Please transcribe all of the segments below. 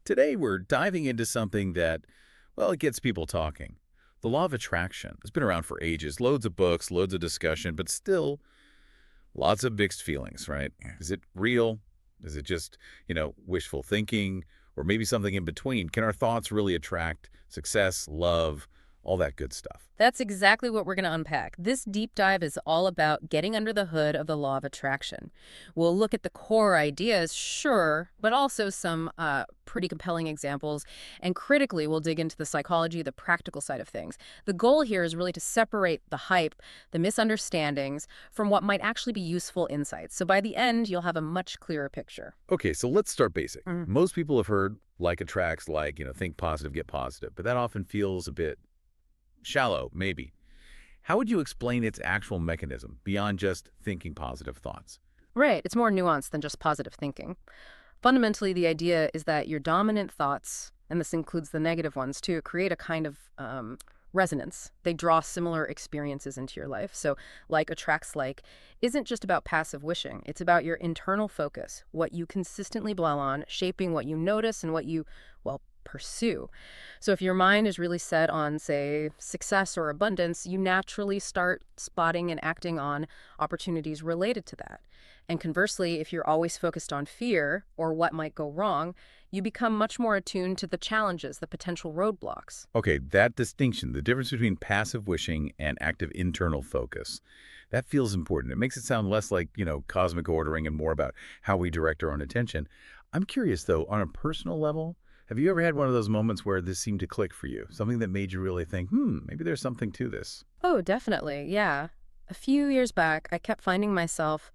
Today, we're diving into something that, well, it gets people talking. The law of attraction. It's been around for ages, loads of books, loads of discussion, but still lots of mixed feelings, right? Is it real? Is it just, wishful thinking? Or maybe something in between? Can our thoughts really attract success, love, all that good stuff? That's exactly what we're going to unpack. This deep dive is all about getting under the hood of the law of attraction. We'll look at the core ideas, sure, but also some pretty compelling examples. And critically, we'll dig into the psychology, the practical side of things. The goal here is really to separate the hype, the misunderstandings, from what might actually be useful insights. So by the end, you'll have a much clearer picture. Okay, so let's start basic. Mm. Most people have heard like attracts like, think positive, get positive, but that often feels a bit shallow, maybe. How would you explain its actual mechanism beyond just thinking positive thoughts? Right, it's more nuanced than just positive thinking. Fundamentally, the idea is that your dominant thoughts, and this includes the negative ones too, create a kind of resonance. They draw similar experiences into your life. So like attracts like isn't just about passive wishing. It's about your internal focus, what you consistently dwell on, shaping what you notice and what you, well, pursue. So if your mind is really set on, say, success or abundance, you naturally start spotting and acting on opportunities related to that. And conversely, if you're always focused on fear or what might go wrong, you become much more attuned to the challenges, the potential roadblocks. Okay, that distinction, the difference between passive wishing and active internal focus, that feels important. It makes it sound less like, cosmic ordering and more about how we direct our own attention. I'm curious, though, on a personal level, have you ever had one of those moments where this seemed to click for you? Something that made you really think, maybe there's something to this. Oh, definitely. Yeah. A few years back, I kept finding myself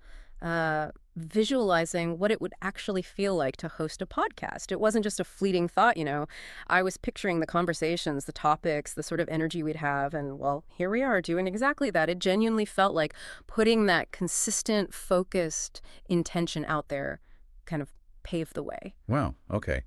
visualizing what it would actually feel like to host a podcast. It wasn't just a fleeting thought. I was picturing the conversations, the topics, the sort of energy we'd have. And well, here we are doing exactly that. It genuinely felt like putting that consistent, focused intention out there kind of paved the way. Wow, okay.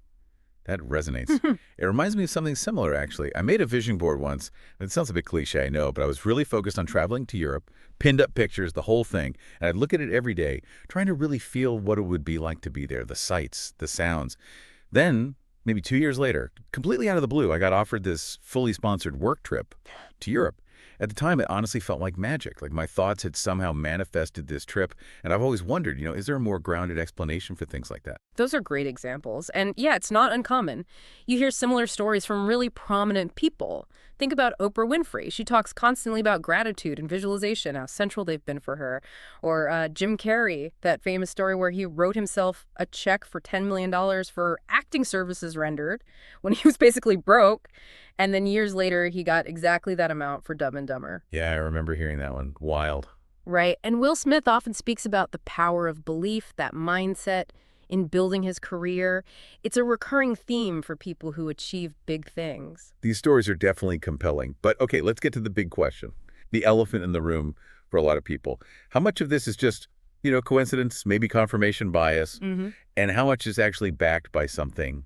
That resonates. It reminds me of something similar, actually. I made a vision board once. It sounds a bit cliche, I know, but I was really focused on traveling to Europe, pinned up pictures, the whole thing, and I'd look at it every day, trying to really feel what it would be like to be there, the sights, the sounds. Then, maybe 2 years later, completely out of the blue, I got offered this fully sponsored work trip to Europe. At the time, it honestly felt like magic, like my thoughts had somehow manifested this trip, and I've always wondered, is there a more grounded explanation for things like that? Those are great examples. And yeah, it's not uncommon. You hear similar stories from really prominent people. Think about Oprah Winfrey. She talks constantly about gratitude and visualization, how central they've been for her. Or Jim Carrey, that famous story where he wrote himself a check for $10 million for acting services rendered when he was basically broke. And then years later, he got exactly that amount for Dumb and Dumber. Yeah, I remember hearing that one. Wild. Right. And Will Smith often speaks about the power of belief, that mindset in building his career. It's a recurring theme for people who achieve big things. These stories are definitely compelling. But okay, let's get to the big question. The elephant in the room for a lot of people. How much of this is just, coincidence, maybe confirmation bias, and how much is actually backed by something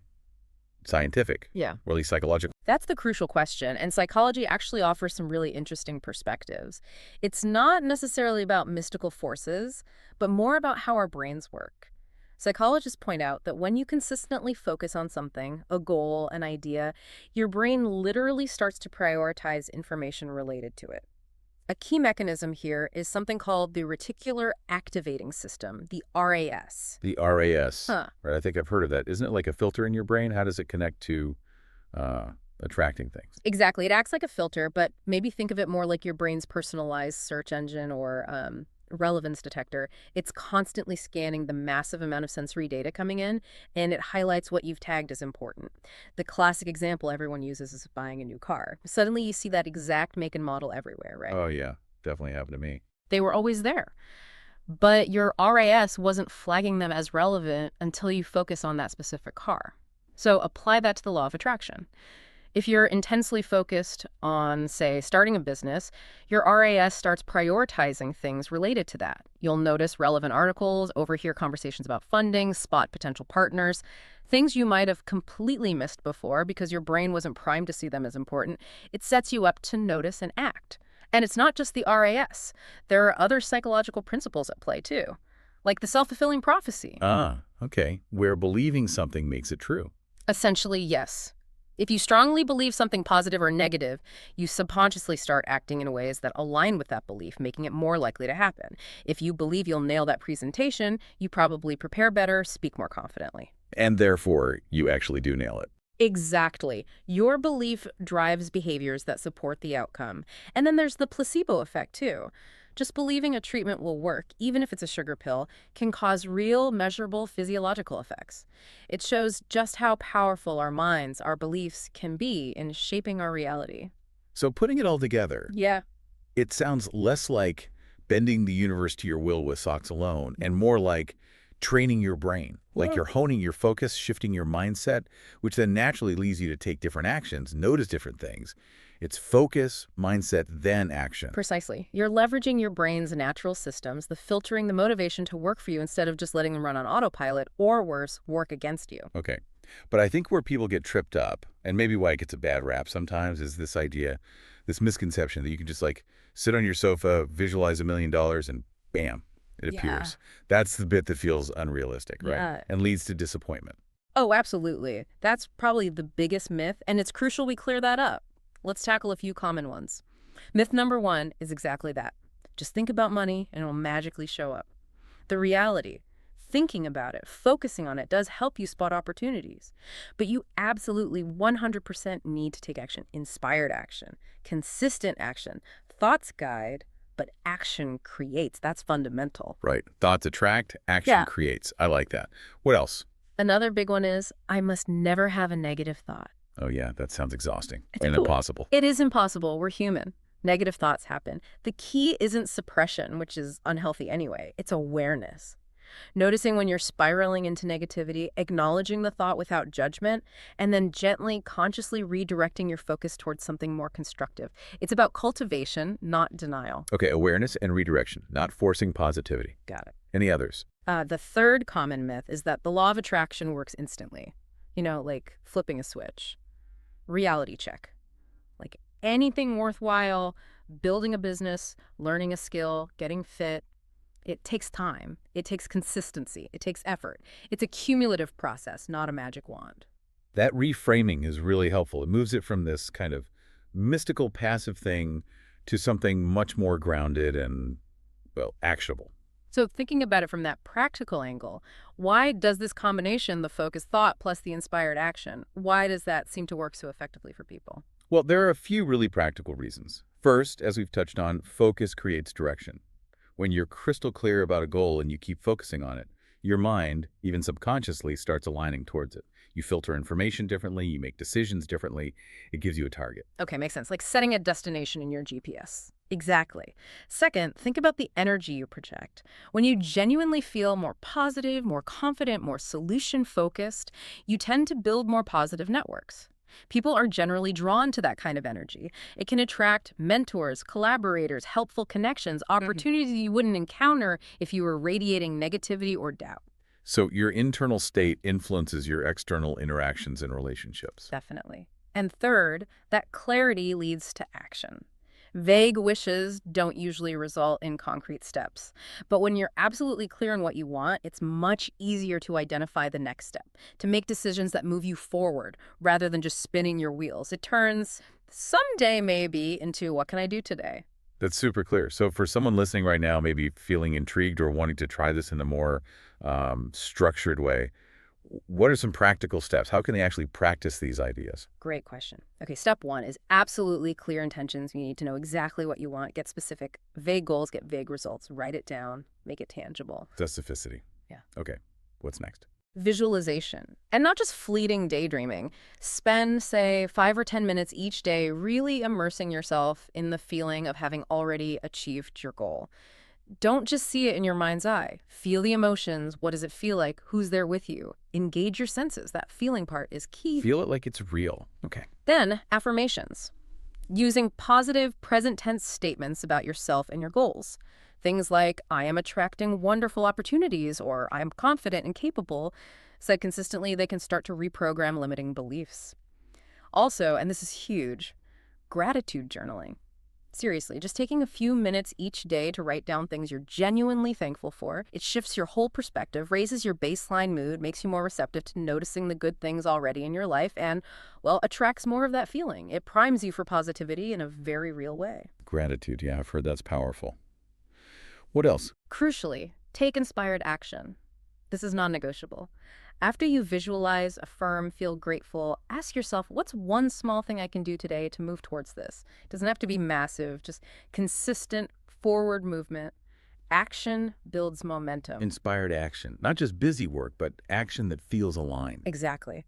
scientific, Yeah. or at least psychological? That's the crucial question, and psychology actually offers some really interesting perspectives. It's not necessarily about mystical forces, but more about how our brains work. Psychologists point out that when you consistently focus on something, a goal, an idea, your brain literally starts to prioritize information related to it. A key mechanism here is something called the reticular activating system, the RAS. The RAS, Huh. right? I think I've heard of that. Isn't it like a filter in your brain? How does it connect to attracting things? Exactly. It acts like a filter, but maybe think of it more like your brain's personalized search engine or relevance detector. It's constantly scanning the massive amount of sensory data coming in, and it highlights what you've tagged as important. The classic example everyone uses is buying a new car. Suddenly you see that exact make and model everywhere, right? Oh, yeah. Definitely happened to me. They were always there. But your RAS wasn't flagging them as relevant until you focus on that specific car. So apply that to the law of attraction. If you're intensely focused on, say, starting a business, your RAS starts prioritizing things related to that. You'll notice relevant articles, overhear conversations about funding, spot potential partners, things you might have completely missed before because your brain wasn't primed to see them as important. It sets you up to notice and act. And it's not just the RAS. There are other psychological principles at play, too, like the self-fulfilling prophecy. Ah, okay. Where believing something makes it true. Essentially, yes. If you strongly believe something positive or negative, you subconsciously start acting in ways that align with that belief, making it more likely to happen. If you believe you'll nail that presentation, you probably prepare better, speak more confidently. And therefore, you actually do nail it. Exactly. Your belief drives behaviors that support the outcome. And then there's the placebo effect, too. Just believing a treatment will work, even if it's a sugar pill, can cause real, measurable physiological effects. It shows just how powerful our minds, our beliefs can be in shaping our reality. So putting it all together, Yeah. it sounds less like bending the universe to your will with socks alone and more like training your brain. Like you're honing your focus, shifting your mindset, which then naturally leads you to take different actions, notice different things. It's focus, mindset, then action. Precisely. You're leveraging your brain's natural systems, the filtering, the motivation to work for you instead of just letting them run on autopilot, or worse, work against you. Okay. But I think where people get tripped up, and maybe why it gets a bad rap sometimes, is this idea, this misconception that you can just like sit on your sofa, visualize $1 million, and bam, it Yeah. appears. That's the bit that feels unrealistic, right? Yeah. And leads to disappointment. Oh, absolutely. That's probably the biggest myth, and it's crucial we clear that up. Let's tackle a few common ones. Myth number 1 is exactly that. Just think about money and it'll magically show up. The reality, thinking about it, focusing on it does help you spot opportunities. But you absolutely 100% need to take action. Inspired action, consistent action, thoughts guide, but action creates. That's fundamental. Right. Thoughts attract, action Yeah. creates. I like that. What else? Another big one is, I must never have a negative thought. Oh, yeah, that sounds exhausting It's and cool. impossible. It is impossible. We're human. Negative thoughts happen. The key isn't suppression, which is unhealthy anyway. It's awareness. Noticing when you're spiraling into negativity, acknowledging the thought without judgment, and then gently, consciously redirecting your focus towards something more constructive. It's about cultivation, not denial. Okay, awareness and redirection, not forcing positivity. Got it. Any others? The third common myth is that the law of attraction works instantly. You know, like flipping a switch. Reality check. Like anything worthwhile, building a business, learning a skill, getting fit, it takes time. It takes consistency. It takes effort. It's a cumulative process, not a magic wand. That reframing is really helpful. It moves it from this kind of mystical, passive thing to something much more grounded and, well, actionable. So thinking about it from that practical angle, why does this combination, the focused thought plus the inspired action, why does that seem to work so effectively for people? Well, there are a few really practical reasons. First, as we've touched on, focus creates direction. When you're crystal clear about a goal and you keep focusing on it, your mind, even subconsciously, starts aligning towards it. You filter information differently, you make decisions differently. It gives you a target. Okay, makes sense. Like setting a destination in your GPS. Exactly. Second, think about the energy you project. When you genuinely feel more positive, more confident, more solution-focused, you tend to build more positive networks. People are generally drawn to that kind of energy. It can attract mentors, collaborators, helpful connections, opportunities you wouldn't encounter if you were radiating negativity or doubt. So your internal state influences your external interactions and relationships. Definitely. And third, that clarity leads to action. Vague wishes don't usually result in concrete steps. But when you're absolutely clear on what you want, it's much easier to identify the next step, to make decisions that move you forward rather than just spinning your wheels. It turns someday maybe into what can I do today? That's super clear. So for someone listening right now, maybe feeling intrigued or wanting to try this in a more structured way, what are some practical steps? How can they actually practice these ideas? Great question. Okay, step 1 is absolutely clear intentions. You need to know exactly what you want. Get specific. Vague goals get vague results. Write it down. Make it tangible. Specificity. Yeah. Okay. What's next? Visualization. And not just fleeting daydreaming. Spend, say, 5 or 10 minutes each day really immersing yourself in the feeling of having already achieved your goal. Don't just see it in your mind's eye. Feel the emotions. What does it feel like? Who's there with you? Engage your senses. That feeling part is key. Feel it like it's real. Okay. Then, affirmations. Using positive present tense statements about yourself and your goals. Things like, I am attracting wonderful opportunities, or I am confident and capable. Said consistently, they can start to reprogram limiting beliefs. Also, and this is huge, gratitude journaling. Seriously, just taking a few minutes each day to write down things you're genuinely thankful for, it shifts your whole perspective, raises your baseline mood, makes you more receptive to noticing the good things already in your life, and, well, attracts more of that feeling. It primes you for positivity in a very real way. Gratitude, yeah, I've heard that's powerful. What else? Crucially, take inspired action. This is non-negotiable. After you visualize, affirm, feel grateful, ask yourself, what's one small thing I can do today to move towards this? It doesn't have to be massive, just consistent forward movement. Action builds momentum. Inspired action. Not just busy work, but action that feels aligned. Exactly.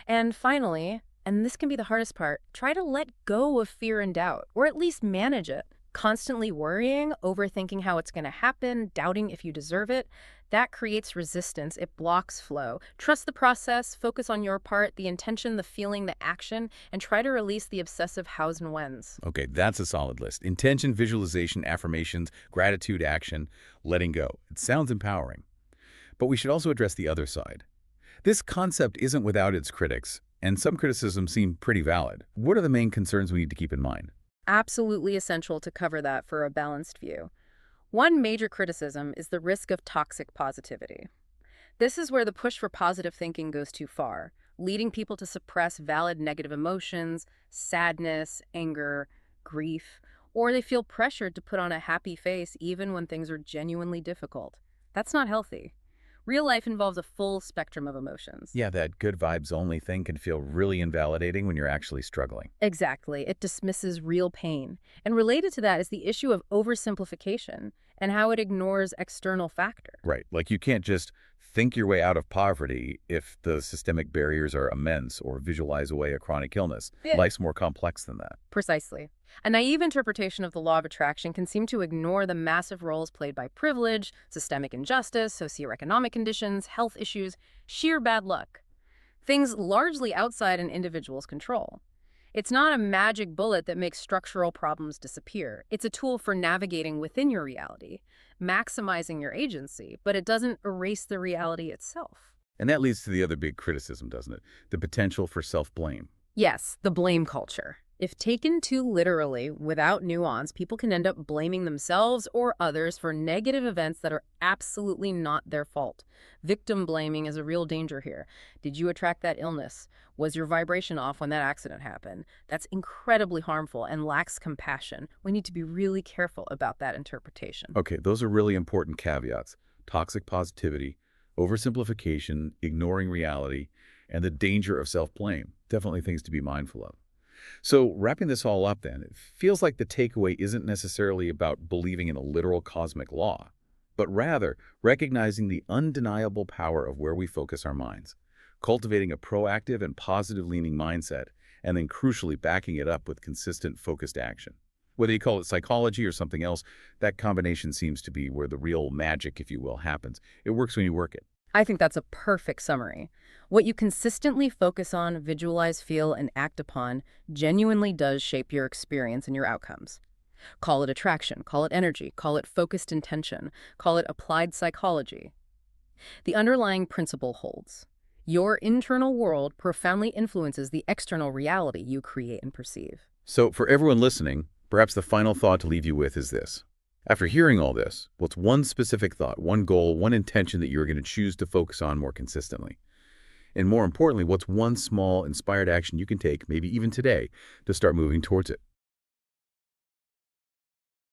And finally, and this can be the hardest part, try to let go of fear and doubt, or at least manage it. Constantly worrying, overthinking how it's going to happen, doubting if you deserve it, that creates resistance. It blocks flow. Trust the process, focus on your part, the intention, the feeling, the action, and try to release the obsessive hows and whens. Okay, that's a solid list. Intention, visualization, affirmations, gratitude, action, letting go. It sounds empowering. But we should also address the other side. This concept isn't without its critics, and some criticisms seem pretty valid. What are the main concerns we need to keep in mind? Absolutely essential to cover that for a balanced view. One major criticism is the risk of toxic positivity. This is where the push for positive thinking goes too far, leading people to suppress valid negative emotions, sadness, anger, grief, or they feel pressured to put on a happy face even when things are genuinely difficult. That's not healthy. Real life involves a full spectrum of emotions. Yeah, that good vibes only thing can feel really invalidating when you're actually struggling. Exactly. It dismisses real pain. And related to that is the issue of oversimplification and how it ignores external factors. Right, like you can't just think your way out of poverty if the systemic barriers are immense or visualize away a chronic illness. Yeah. Life's more complex than that. Precisely. A naive interpretation of the law of attraction can seem to ignore the massive roles played by privilege, systemic injustice, socioeconomic conditions, health issues, sheer bad luck. Things largely outside an individual's control. It's not a magic bullet that makes structural problems disappear. It's a tool for navigating within your reality, maximizing your agency, but it doesn't erase the reality itself. And that leads to the other big criticism, doesn't it? The potential for self-blame. Yes, the blame culture. If taken too literally, without nuance, people can end up blaming themselves or others for negative events that are absolutely not their fault. Victim blaming is a real danger here. Did you attract that illness? Was your vibration off when that accident happened? That's incredibly harmful and lacks compassion. We need to be really careful about that interpretation. Okay, those are really important caveats. Toxic positivity, oversimplification, ignoring reality, and the danger of self-blame. Definitely things to be mindful of. So wrapping this all up then, it feels like the takeaway isn't necessarily about believing in a literal cosmic law, but rather recognizing the undeniable power of where we focus our minds, cultivating a proactive and positive-leaning mindset, and then crucially backing it up with consistent, focused action. Whether you call it psychology or something else, that combination seems to be where the real magic, if you will, happens. It works when you work it. I think that's a perfect summary. What you consistently focus on, visualize, feel, and act upon genuinely does shape your experience and your outcomes. Call it attraction, call it energy, call it focused intention, call it applied psychology. The underlying principle holds. Your internal world profoundly influences the external reality you create and perceive. So for everyone listening, perhaps the final thought to leave you with is this. After hearing all this, what's one specific thought, one goal, one intention that you're going to choose to focus on more consistently? And more importantly, what's one small, inspired action you can take, maybe even today, to start moving towards it?